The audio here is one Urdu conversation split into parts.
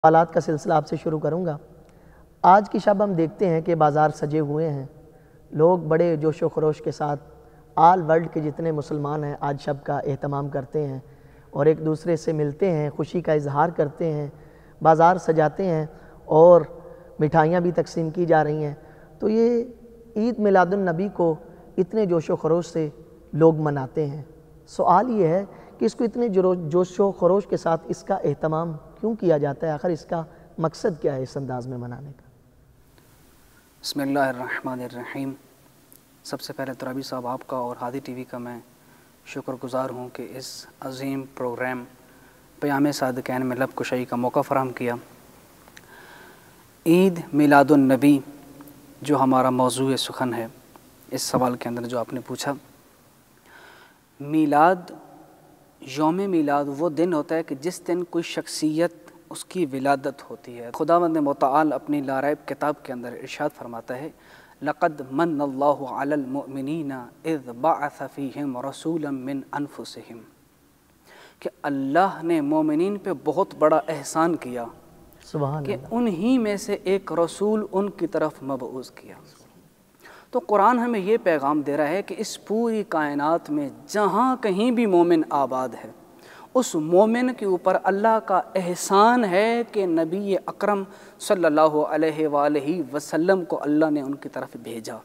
سوالات کا سلسلہ آپ سے شروع کروں گا۔ آج کی شب ہم دیکھتے ہیں کہ بازار سجے ہوئے ہیں، لوگ بڑے جوش و خروش کے ساتھ آل ورلڈ کے جتنے مسلمان ہیں آج شب کا اہتمام کرتے ہیں اور ایک دوسرے سے ملتے ہیں، خوشی کا اظہار کرتے ہیں، بازار سجاتے ہیں اور مٹھائیاں بھی تقسیم کی جا رہی ہیں۔ تو یہ عید میلاد النبی کو اتنے جوش و خروش سے لوگ مناتے ہیں۔ سوال یہ ہے کہ اس کو اتنے جوش و خروش کے ساتھ اس کا اہتمام کیوں کیا جاتا ہے؟ آخر اس کا مقصد کیا ہے اس انداز میں منانے کا؟ بسم اللہ الرحمن الرحیم۔ سب سے پہلے ترابی صاحب آپ کا اور ہادی ٹی وی کا میں شکر گزار ہوں کہ اس عظیم پروگرام پیام صادقین میں لب کشائی کا موقع فراہم کیا۔ عید میلاد النبی جو ہمارا موضوع سخن ہے، اس سوال کے اندر جو آپ نے پوچھا، میلاد، یوم میلاد وہ دن ہوتا ہے کہ جس دن کوئی شخصیت اس کی ولادت ہوتی ہے۔ خداوند متعال اپنی لا ریب کتاب کے اندر ارشاد فرماتا ہے، لقد من اللہ علی المؤمنین اذ بعث فیہم رسولا من انفسہم، کہ اللہ نے مومنین پہ بہت بڑا احسان کیا سبحان کہ اللہ۔ انہی میں سے ایک رسول ان کی طرف مبعوث کیا۔ تو قرآن ہمیں یہ پیغام دے رہا ہے کہ اس پوری کائنات میں جہاں کہیں بھی مومن آباد ہے، اس مومن کے اوپر اللہ کا احسان ہے کہ نبی اکرم صلی اللہ علیہ وآلہ وسلم کو اللہ نے ان کی طرف بھیجا۔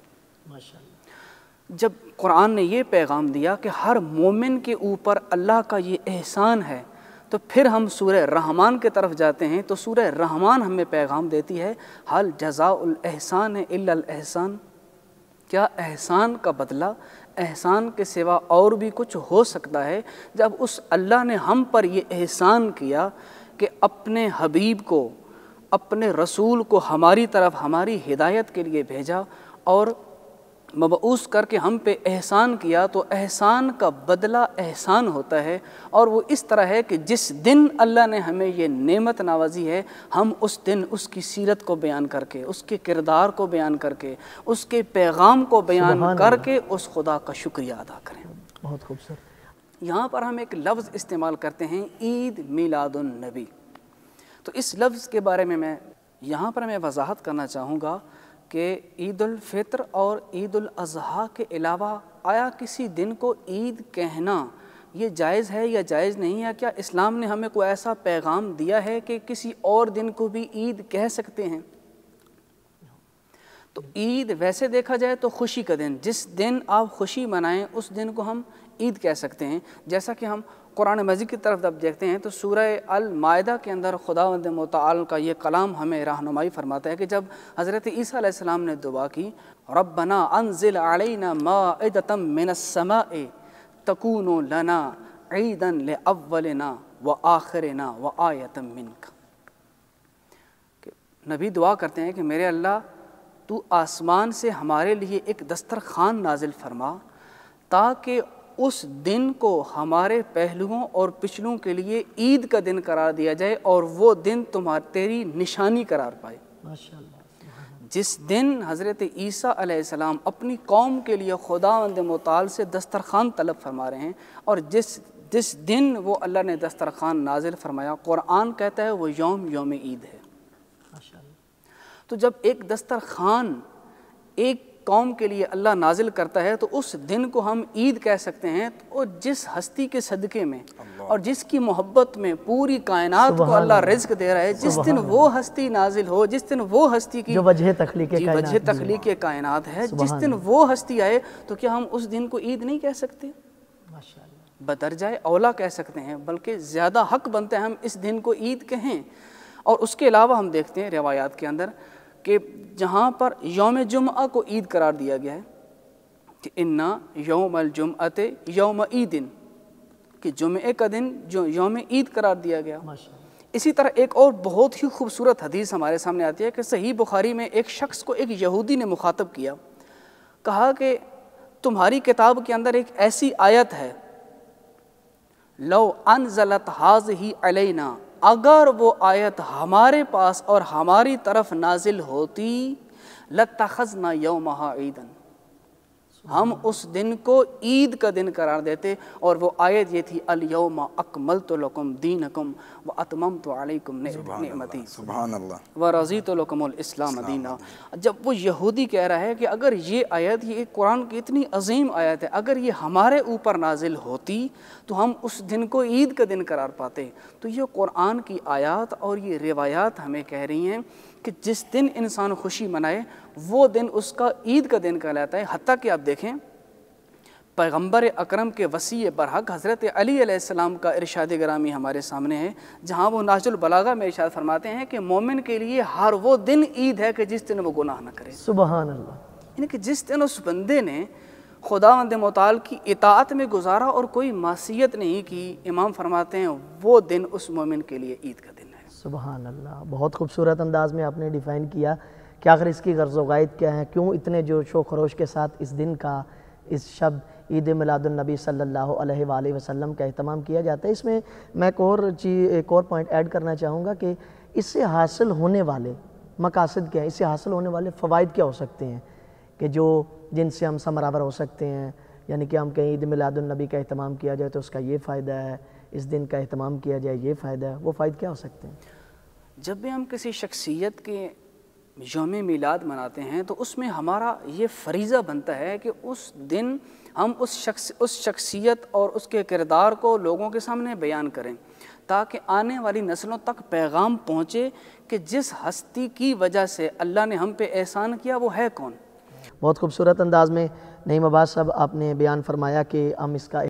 ماشاءاللہ۔ جب قرآن نے یہ پیغام دیا کہ ہر مومن کے اوپر اللہ کا یہ احسان ہے، تو پھر ہم سورہ رحمان کے طرف جاتے ہیں تو سورہ رحمان ہمیں پیغام دیتی ہے، حل جزاء الاحسان الا الاحسان، کیا احسان کا بدلہ احسان کے سوا اور بھی کچھ ہو سکتا ہے؟ جب اس اللہ نے ہم پر یہ احسان کیا کہ اپنے حبیب کو، اپنے رسول کو ہماری طرف ہماری ہدایت کے لیے بھیجا اور مبعوث کر کے ہم پہ احسان کیا، تو احسان کا بدلہ احسان ہوتا ہے، اور وہ اس طرح ہے کہ جس دن اللہ نے ہمیں یہ نعمت نوازی ہے، ہم اس دن اس کی سیرت کو بیان کر کے، اس کے کردار کو بیان کر کے، اس کے پیغام کو بیان کر کے اس خدا کا شکریہ ادا کریں۔ بہت خوبصورت۔ یہاں پر ہم ایک لفظ استعمال کرتے ہیں، عید میلاد النبی۔ تو اس لفظ کے بارے میں یہاں پر میں وضاحت کرنا چاہوں گا کہ عید الفطر اور عید الاضحیٰ کے علاوہ آیا کسی دن کو عید کہنا یہ جائز ہے یا جائز نہیں ہے؟ کیا اسلام نے ہمیں کوئی ایسا پیغام دیا ہے کہ کسی اور دن کو بھی عید کہہ سکتے ہیں؟ تو عید ویسے دیکھا جائے تو خوشی کا دن، جس دن آپ خوشی منائیں اس دن کو ہم عید کہہ سکتے ہیں۔ جیسا کہ ہم قرآن مجید کی طرف جب دیکھتے ہیں تو سورہ المائدہ کے اندر خداوند متعال کا یہ کلام ہمیں رہنمائی فرماتا ہے کہ جب حضرت عیسیٰ علیہ السلام نے دعا کی، ربنا انزل علینا مائدۃ من السماء تکون لنا عیدا لاولنا وآخرنا وآیۃ منک، کہ نبی دعا کرتے ہیں کہ میرے اللہ تو آسمان سے ہمارے لیے ایک دسترخوان نازل فرما تاکہ اس دن کو ہمارے پہلوؤں اور پچھلوں کے لیے عید کا دن قرار دیا جائے اور وہ دن تیری نشانی قرار پائے۔ ماشاءاللہ۔ جس دن حضرت عیسیٰ علیہ السلام اپنی قوم کے لیے خداوند متعال سے دسترخوان طلب فرما رہے ہیں، اور جس دن وہ اللہ نے دسترخوان نازل فرمایا، قرآن کہتا ہے وہ یوم عید ہے۔ تو جب ایک دسترخوان ایک قوم کے لیے اللہ نازل کرتا ہے تو اس دن کو ہم عید کہہ سکتے ہیں۔ اور جس ہستی کے صدقے میں اور جس کی محبت میں پوری کائنات کو اللہ رزق دے رہا ہے، جس دن وہ ہستی نازل ہو، جس دن وہ ہستی کی جو وجہ تخلیق کائنات ہے، جس دن وہ ہستی آئے، تو کیا ہم اس دن کو عید نہیں کہہ سکتے؟ بدرجہ اولا کہہ سکتے ہیں، بلکہ زیادہ حق بنتا ہے ہم اس دن کو عید کہیں۔ اور اس کے علاوہ ہم دیکھتے ہیں روایات کے اندر کہ جہاں پر یوم جمعہ کو عید قرار دیا گیا ہے کہ انا یوم الجمعۃ یوم عید، کہ جمعے کا دن جو یوم عید قرار دیا گیا۔ اسی طرح ایک اور بہت ہی خوبصورت حدیث ہمارے سامنے آتی ہے کہ صحیح بخاری میں ایک شخص کو ایک یہودی نے مخاطب کیا، کہا کہ تمہاری کتاب کے اندر ایک ایسی آیت ہے، لو انزلت ہذہ علینا، اگر وہ آیت ہمارے پاس اور ہماری طرف نازل ہوتی، لاتخذنا یومہا عیدا، ہم اس دن کو عید کا دن قرار دیتے، اور وہ آیت یہ تھی الیوم اکملت لکم دینکم واتممت علیکم نعمتی سبحان اللہ ورضیت لکم الاسلام دینا۔ جب وہ یہودی کہہ رہا ہے کہ اگر یہ آیت، یہ قرآن کی اتنی عظیم آیت ہے، اگر یہ ہمارے اوپر نازل ہوتی تو ہم اس دن کو عید کا دن قرار پاتے۔ تو یہ قرآن کی آیات اور یہ روایات ہمیں کہہ رہی ہیں کہ جس دن انسان خوشی منائے وہ دن اس کا عید کا دن کہلاتا ہے۔ حتیٰ کہ آپ دیکھیں پیغمبر اکرم کے وصی برحق حضرت علی علیہ السلام کا ارشاد گرامی ہمارے سامنے ہے، جہاں وہ نہج البلاغہ میں ارشاد فرماتے ہیں کہ مومن کے لیے ہر وہ دن عید ہے کہ جس دن وہ گناہ نہ کرے۔ سبحان اللہ۔ یعنی کہ جس دن اس بندے نے خداوند متعال کی اطاعت میں گزارا اور کوئی معصیت نہیں کی، امام فرماتے ہیں وہ دن اس مومن کے لیے عید کا دن ہے۔ سبحان اللہ، بہت خوبصورت انداز میں آپ نے ڈیفائن کیا کہ آخر اس کی غرض و غائد کیا ہے، کیوں اتنے جوش و خروش کے ساتھ اس دن کا، اس شب عید میلاد النبی صلی اللہ علیہ وآلہ وسلم کا اہتمام کیا جاتا ہے۔ اس میں میں ایک اور پوائنٹ ایڈ کرنا چاہوں گا کہ اس سے حاصل ہونے والے مقاصد کیا ہیں، اس سے حاصل ہونے والے فوائد کیا ہو سکتے ہیں کہ جن سے ہم ثمرآور ہو سکتے ہیں۔ یعنی کہ ہم کہیں عید میلاد النبی کا اہتمام کیا جائے تو اس کا یہ فائدہ ہے، اس دن کا اہتمام کیا جائے یہ فائدہ ہے، وہ فائدے کیا ہو سکتے ہیں؟ جب بھی ہم کسی شخصیت کے یوم میلاد مناتے ہیں تو اس میں ہمارا یہ فریضہ بنتا ہے کہ اس دن ہم اس شخصیت اور اس کے کردار کو لوگوں کے سامنے بیان کریں، تاکہ آنے والی نسلوں تک پیغام پہنچے کہ جس ہستی کی وجہ سے اللہ نے ہم پہ احسان کیا وہ ہے کون۔ بہت خوبصورت انداز میں نعیم عباس صاحب آپ نے بیان فرمایا کہ ہم اس کا